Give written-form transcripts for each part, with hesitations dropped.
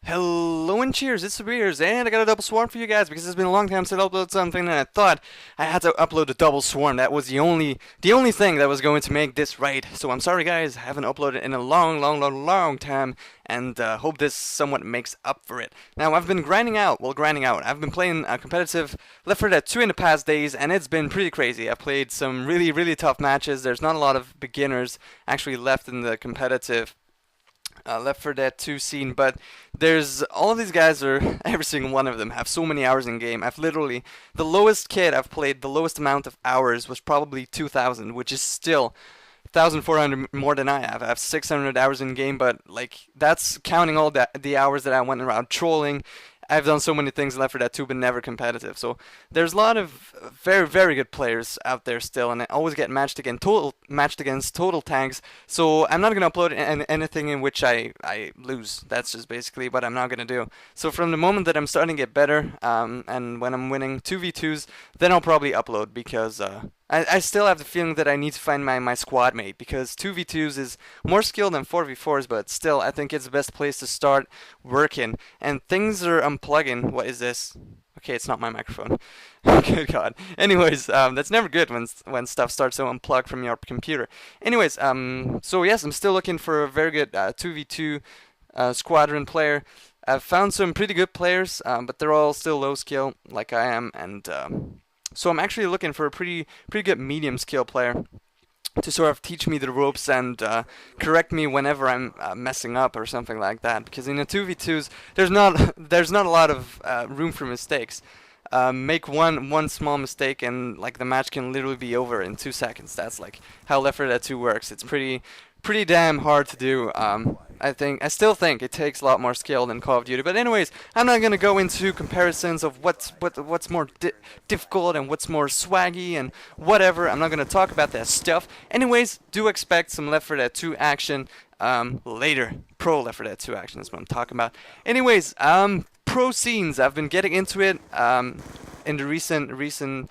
Hello and cheers, it's Beers, and I got a double swarm for you guys because it's been a long time since I uploaded something and I thought I had to upload a double swarm. That was the only thing that was going to make this right. So I'm sorry guys, I haven't uploaded in a long time, and hope this somewhat makes up for it. Now I've been grinding out. I've been playing competitive Left 4 Dead 2 in the past days, and it's been pretty crazy. I've played some really tough matches. There's not a lot of beginners actually left in the competitive Left 4 Dead 2 scene, but there's all of these guys are every single one of them have so many hours in game. I've literally the lowest kid I've played, the lowest amount of hours was probably 2,000, which is still 1,400 more than I have. I have 600 hours in game, but like that's counting all the hours that I went around trolling. I've done so many things in Left 4 Dead 2, but never competitive. So there's a lot of very good players out there still, and I always get matched against total tanks. So I'm not gonna upload anything in which I lose. That's just basically what I'm not gonna do. So from the moment that I'm starting to get better, and when I'm winning 2v2s, then I'll probably upload because I still have the feeling that I need to find my squad mate because 2v2s is more skill than 4v4s, but still I think it's the best place to start working. And things are unplugging. What is this? Okay, it's not my microphone. Good God. Anyways, that's never good when stuff starts to unplug from your computer. Anyways, so yes, I'm still looking for a very good 2v2 squadron player. I've found some pretty good players, but they're all still low skill, like I am, and so I'm actually looking for a pretty good medium skill player to sort of teach me the ropes and correct me whenever I'm messing up or something like that. Because in the 2v2s, there's not a lot of room for mistakes. Make one small mistake and like the match can literally be over in 2 seconds. That's like how Left 4 Dead 2 works. It's pretty damn hard to do. I still think it takes a lot more skill than Call of Duty. But anyways, I'm not gonna go into comparisons of what's more difficult and what's more swaggy and whatever. I'm not gonna talk about that stuff. Anyways, do expect some Left 4 Dead 2 action later. Pro Left 4 Dead 2 action is what I'm talking about. Anyways, pro scenes. I've been getting into it in the recent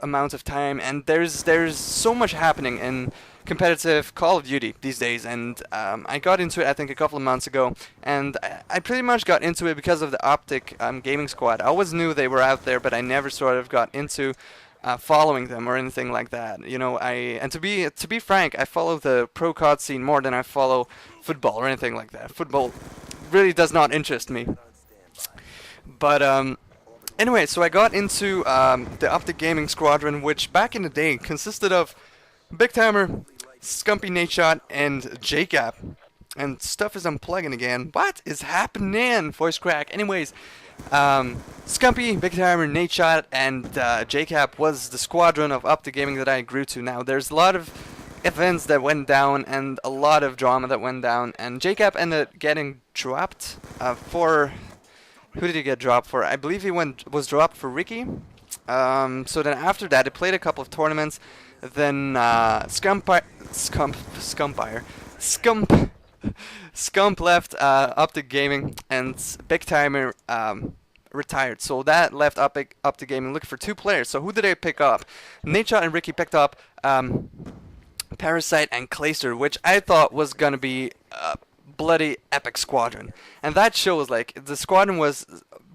amount of time, and there's so much happening in competitive Call of Duty these days, and I got into it I think a couple of months ago, and I pretty much got into it because of the Optic gaming squad. I always knew they were out there, but I never sort of got into following them or anything like that. You know, and to be frank, I follow the pro COD scene more than I follow football or anything like that. Football really does not interest me. But anyway, so I got into the Optic Gaming Squadron, which back in the day consisted of Big Timer, Scumpy Nadeshot, and JCap. And stuff is unplugging again. What is happening? Voice crack. Anyways, Scumpy, Big Timer, Nadeshot, and JCap was the squadron of Optic Gaming that I grew to. Now, there's a lot of events that went down and a lot of drama that went down, and JCap ended up getting dropped for... Who did he get dropped for? I believe he was dropped for Ricky. So then after that, he played a couple of tournaments. Then Scump left Optic Gaming, and Big Timer retired. So that left Optic Gaming looking for two players. So who did they pick up? Nadeshot and Ricky picked up Parasite and Clayster, which I thought was gonna be bloody epic squadron, and that shows like the squadron was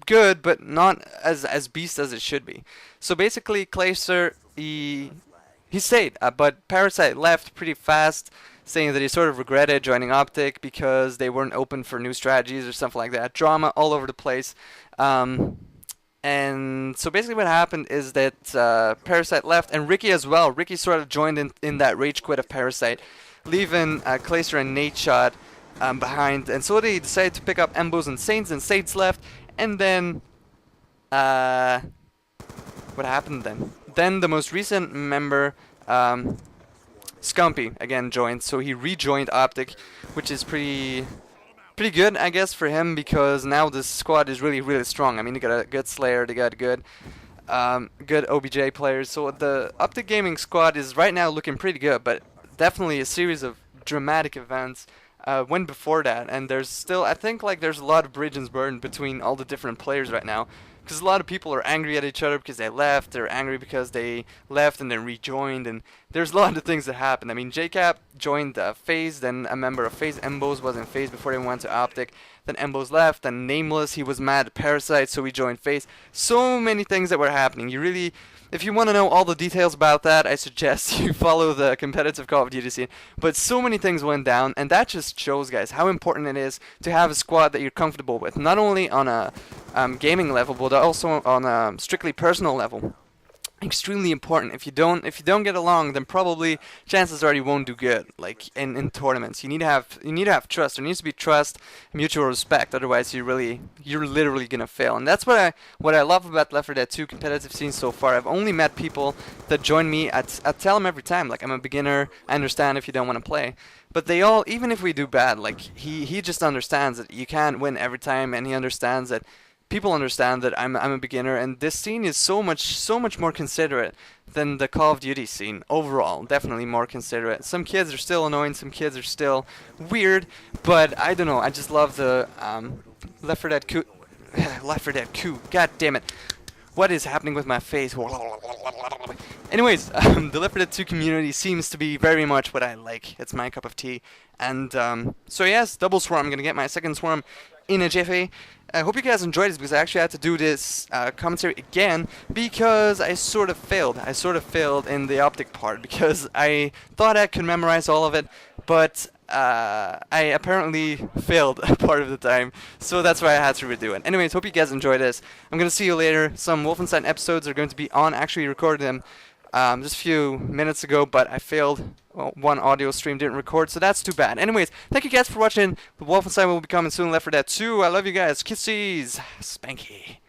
good but not as beast as it should be. So basically Clayster he stayed, but Parasite left pretty fast, saying that he sort of regretted joining Optic because they weren't open for new strategies or something like that. Drama all over the place. And so basically what happened is that Parasite left, and Ricky as well. Ricky sort of joined in that rage quit of Parasite, leaving Clayster and Nadeshot behind, and so they decided to pick up Embos and Saints left, and then what happened then? Then the most recent member, Scumpy, again joined, so he rejoined Optic, which is pretty good, I guess, for him, because now this squad is really strong. I mean, they got a good Slayer, they got good OBJ players, so the Optic Gaming squad is right now looking pretty good, but definitely a series of dramatic events went before that, and there's still, I think, like there's a lot of bridges burned between all the different players right now, because a lot of people are angry at each other because they left. They're angry because they left and then rejoined, and there's a lot of things that happen. I mean, JCap joined FaZe, then a member of FaZe, Embos was in FaZe before they went to Optic. Then Embos left, then Nameless, he was mad at Parasite, so he joined FaZe. So many things that were happening. You really, if you want to know all the details about that, I suggest you follow the competitive Call of Duty scene. But so many things went down, and that just shows, guys, how important it is to have a squad that you're comfortable with, not only on a gaming level, but also on a strictly personal level. Extremely important. If you don't get along, then probably chances are you won't do good. Like in tournaments, you need to have trust. There needs to be trust, mutual respect. Otherwise, you're literally gonna fail. And that's what I love about Left 4 Dead 2 competitive scene so far. I've only met people that join me. I tell them every time, like, I'm a beginner. I understand if you don't want to play. But they all, even if we do bad, like he just understands that you can't win every time, and he understands that. People understand that I'm a beginner, and this scene is so much more considerate than the Call of Duty scene overall. Definitely more considerate. Some kids are still annoying, some kids are still weird, but I don't know. I just love the Left 4 Dead 2. Left 4 Dead 2. God damn it! What is happening with my face? Anyways, the Left 4 Dead 2 community seems to be very much what I like. It's my cup of tea. And so yes, double swarm. I'm gonna get my second swarm in a jiffy. I hope you guys enjoyed this, because I actually had to do this commentary again because I sort of failed. I sort of failed in the optic part because I thought I could memorize all of it, but I apparently failed a part of the time, so that's why I had to redo it. Anyways, hope you guys enjoyed this. I'm gonna see you later. Some Wolfenstein episodes are going to be on. Actually recorded them just a few minutes ago, but I failed. Well, one audio stream didn't record, so that's too bad. Anyways, thank you guys for watching. The Wolfenstein will be coming soon. Left 4 Dead 2. I love you guys. Kisses. Spanky.